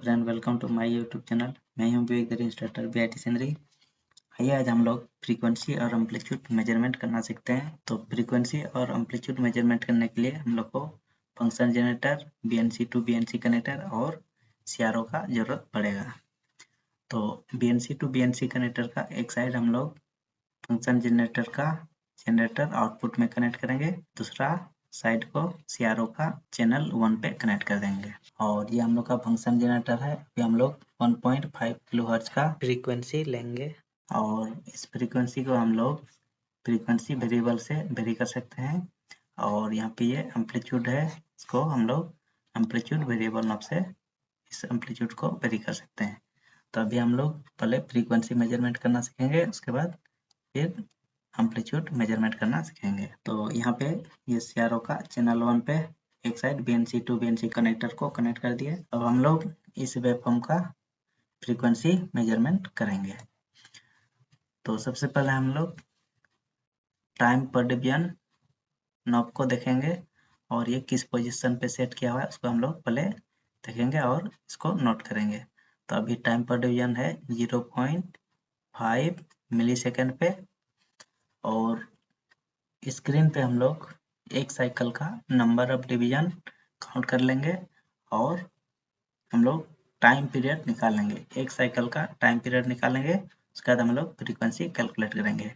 Friend, welcome to my YouTube channel. मैं हूं विवेक instructor BIT Sindri. आइए आज हम लोग फ्रीक्वेंसी और एम्पलीट्यूड मेजरमेंट करना सीखते हैं। तो फ्रीक्वेंसी और एम्पलीट्यूड मेजरमेंट करने के लिए हम लोग को function generator, BNC to BNC connector और CRO का जरूरत पड़ेगा। तो BNC टू BNC कनेक्टर का एक साइड हम लोग फंक्शन जनरेटर का जनरेटर आउटपुट में कनेक्ट करेंगे, दूसरा साइड को CRO का चैनल 1 पे कनेक्ट कर देंगे। और ये हम लोग का फंक्शन जनरेटर है। अभी हम लोग 1.5 किलोहर्ट्ज का फ्रीक्वेंसी लेंगे और इस फ्रीक्वेंसी को हम लोग फ्रीक्वेंसी वेरिएबल से वेरी कर सकते हैं। और यहाँ पे ये एम्पलीट्यूड है, इसको हम लोग एम्पलीट्यूड वेरिएबल नाम से इस एम्पलीट्यूड को वेरी कर सकते हैं। तो अभी हम लोग पहले फ्रीक्वेंसी मेजरमेंट करना सीखेंगे, उसके बाद फिर एम्पलीट्यूड मेजरमेंट करना सीखेंगे। तो यहाँ पे ये CRO का चैनल 1 पे एक side BNC to BNC connector को कनेक्ट कर दिए। अब हम लोग इस वेवफॉर्म का फ्रीक्वेंसी मेजरमेंट करेंगे। तो सबसे पहले हम लोग टाइम पर डिवीजन नॉब को देखेंगे और ये किस पोजीशन पे सेट किया हुआ है उसको हम लोग पहले देखेंगे और इसको नोट करेंगे। तो अभी टाइम पर डिवीजन है 0.5 मिली सेकेंड पे और स्क्रीन पे हम लोग एक साइकिल का नंबर ऑफ डिवीजन काउंट कर लेंगे और हम लोग टाइम पीरियड निकालेंगे। एक साइकिल का टाइम पीरियड निकालेंगे, उसके बाद हम लोग फ्रीक्वेंसी कैलकुलेट करेंगे।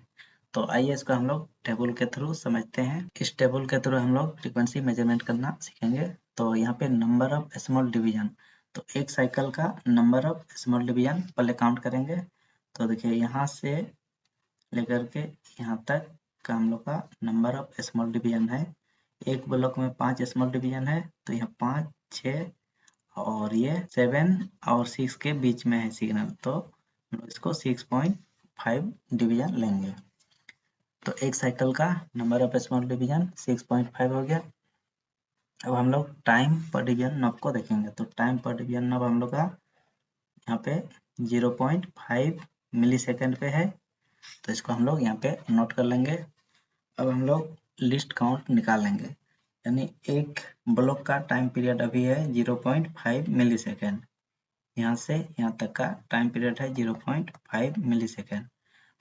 तो आइए इसको हम लोग टेबल के थ्रू समझते हैं। इस टेबल के थ्रू हम लोग फ्रीक्वेंसी मेजरमेंट करना सीखेंगे। तो यहाँ पे नंबर ऑफ स्मॉल डिवीजन, तो एक साइकिल का नंबर ऑफ स्मॉल डिवीजन पहले काउंट करेंगे। तो देखिए यहाँ से लेकर के यहाँ तक का हम लोग का नंबर ऑफ स्मॉल डिवीजन है। एक ब्लॉक में 5 स्मॉल डिवीजन है, तो यहाँ 5, 6 और ये 7 और 6 के बीच में है सिग्नल, तो हम लोग इसको 6.5 डिवीजन लेंगे। तो एक साइकिल का नंबर ऑफ स्मॉल डिवीजन 6.5 हो गया। अब हम लोग टाइम पर डिवीजन नॉब को देखेंगे। तो टाइम पर डिवीजन नॉब हम लोग का यहाँ पे 0.5 मिली सेकेंड पे है, तो इसको हम लोग यहाँ पे नोट कर लेंगे। अब हम लोग लिस्ट काउंट निकालेंगे, यानी एक ब्लॉक का टाइम पीरियड अभी है 0.5 मिली सेकेंड। यहाँ से यहाँ तक का टाइम पीरियड है 0.5 मिली सेकेंड।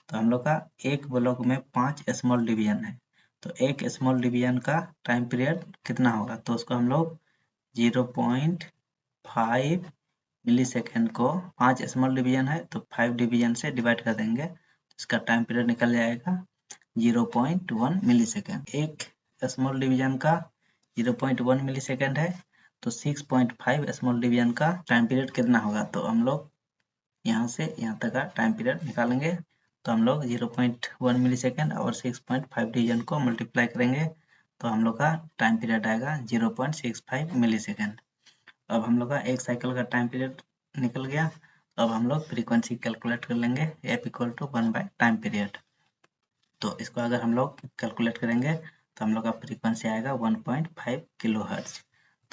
तो हम लोग का एक ब्लॉक में 5 स्मॉल डिवीजन है, तो एक स्मॉल डिवीजन का टाइम पीरियड कितना होगा, तो उसको हम लोग 0.5 मिली सेकेंड को 5 स्मॉल डिवीजन है तो 5 डिवीजन से डिवाइड कर देंगे, तो इसका टाइम पीरियड निकल जाएगा 0.1 मिली सेकेंड। एक स्मॉल डिवीजन का 0.1 मिली सेकेंड है, तो 6.5 स्मॉल डिवीजन का टाइम पीरियड कितना होगा, तो हम लोग यहाँ से यहाँ तक का टाइम पीरियड निकालेंगे। तो हम लोग 0.1 मिली सेकेंड और 6.5 डिवीजन को मल्टीप्लाई करेंगे, तो हम लोग का टाइम पीरियड आएगा 0.65 मिली सेकेंड। अब हम लोग का एक साइकिल का टाइम पीरियड निकल गया। अब हम लोग फ्रीक्वेंसी कैलकुलेट कर लेंगे, F equal to 1 by time period. तो इसको अगर हम लोग कैलकुलेट करेंगे तो हम लोग का फ्रीक्वेंसी आएगा 1.5 किलो हर्ट्ज।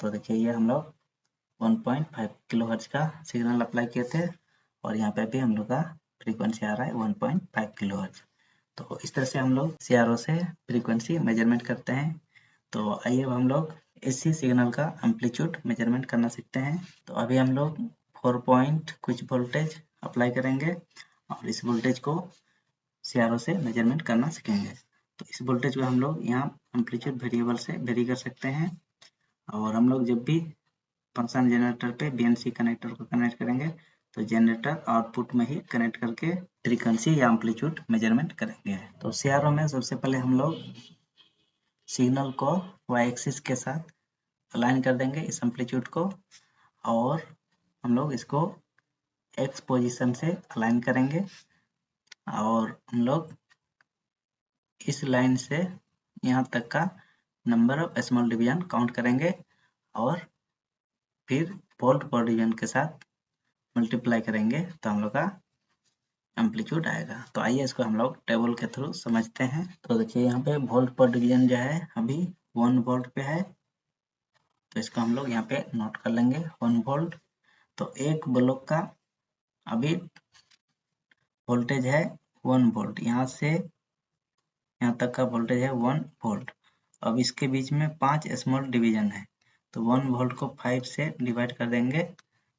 तो देखिए ये हम लोग 1.5 किलो हर्ट्ज का सिग्नल अप्लाई किए थे और यहाँ पे भी हम लोग का फ्रीक्वेंसी आ रहा है 1.5 किलो हर्ट्ज। तो इस तरह से हम लोग CRO से फ्रीक्वेंसी मेजरमेंट करते हैं। तो आइए अब हम लोग इसी सिग्नल का एम्पलीट्यूड मेजरमेंट करना सीखते हैं। तो अभी हम लोग 4 पॉइंट कुछ वोल्टेज अप्लाई करेंगे और इस वोल्टेज को CRO से मेजरमेंट करना सीखेंगे। तो इस वोल्टेज को हम लोग यहाँ एम्पलीट्यूड वेरिएबल से वेरी कर सकते हैं। और हम लोग जब भी फंक्शन जनरेटर पे BNC कनेक्टर को कनेक्ट करेंगे तो जनरेटर आउटपुट में ही कनेक्ट करके फ्रीक्वेंसी या एम्पलीट्यूड मेजरमेंट करेंगे। तो CRO में सबसे पहले हम लोग सिग्नल को Y एक्सिस के साथ अलाइन कर देंगे इस एम्पलीट्यूड को, और हम लोग इसको X पोजीशन से अलाइन करेंगे और हम लोग इस लाइन से यहाँ तक का number of small division count करेंगे और फिर वोल्ट पर डिवीजन के साथ मल्टीप्लाई करेंगे, तो हम लोग का एम्पलीट्यूड आएगा। तो आइए इसको हम लोग टेबल के थ्रू समझते हैं। तो देखिए यहाँ पे वोल्ट पर डिवीजन जो है अभी 1 वोल्ट पे है, तो इसको हम लोग यहाँ पे नोट कर लेंगे 1 वोल्ट। तो एक ब्लॉक का अभी वोल्टेज है 1 वोल्ट, यहाँ से यहाँ तक का वोल्टेज है 1 वोल्ट। अब इसके बीच में 5 स्मॉल डिवीजन है, तो 1 वोल्ट को 5 से डिवाइड कर देंगे,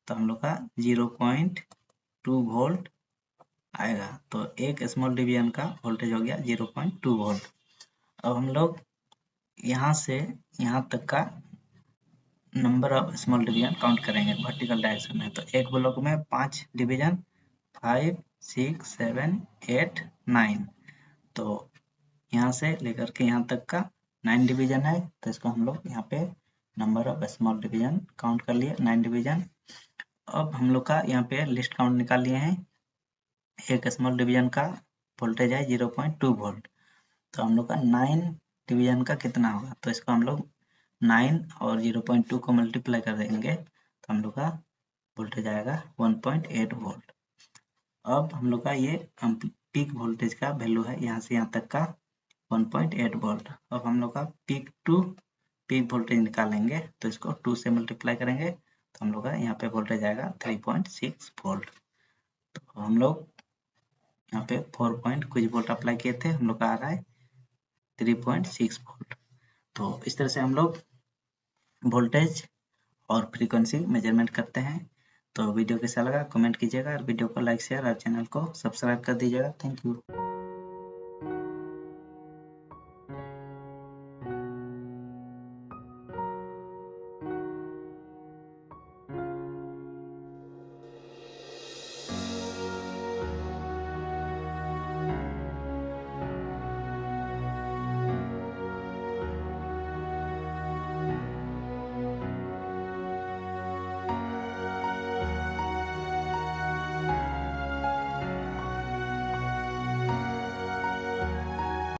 तो हम लोग का 0.2 वोल्ट आएगा। तो एक स्मॉल डिवीजन का वोल्टेज हो गया 0.2 वोल्ट। अब हम लोग यहाँ से यहाँ तक का number of small division count करेंगे वर्टिकल डायरेक्शन में। तो एक ब्लॉक में 5 डिवीजन, 5, 6, 7, 8, 9। तो यहाँ से लेकर के यहाँ तक का 9 डिवीजन है। तो इसको हम लोग यहाँ पे number of small division count कर लिए 9 डिवीजन। अब हम लोग का यहाँ पे लिस्ट काउंट निकाल लिए हैं। एक स्मॉल डिवीजन का वोल्टेज है 0.2 वोल्ट। तो हम लोग का 9 डिवीजन का कितना होगा, तो इसको हम लोग 9 और 0.2 को मल्टीप्लाई कर देंगे तो हम लोग का वोल्टेज आएगा 1.8 वोल्ट। अब हम लोग का ये पीक वोल्टेज का वैल्यू है यहाँ से यहाँ तक का 1.8 वोल्ट। अब हम लोग का पीक टू पीक वोल्टेज निकालेंगे तो इसको 2 से मल्टीप्लाई करेंगे तो हम लोग का यहाँ पे वोल्टेज आएगा 3.6 वोल्ट। तो हम लोग यहाँ पे 4 पॉइंट कुछ वोल्ट अप्लाई किए थे, हम लोग का आ रहा है 3.6 वोल्ट। तो इस तरह से हम लोग वोल्टेज और फ्रीक्वेंसी मेजरमेंट करते हैं। तो वीडियो कैसा लगा कमेंट कीजिएगा और वीडियो को लाइक शेयर और चैनल को सब्सक्राइब कर दीजिएगा। Thank you.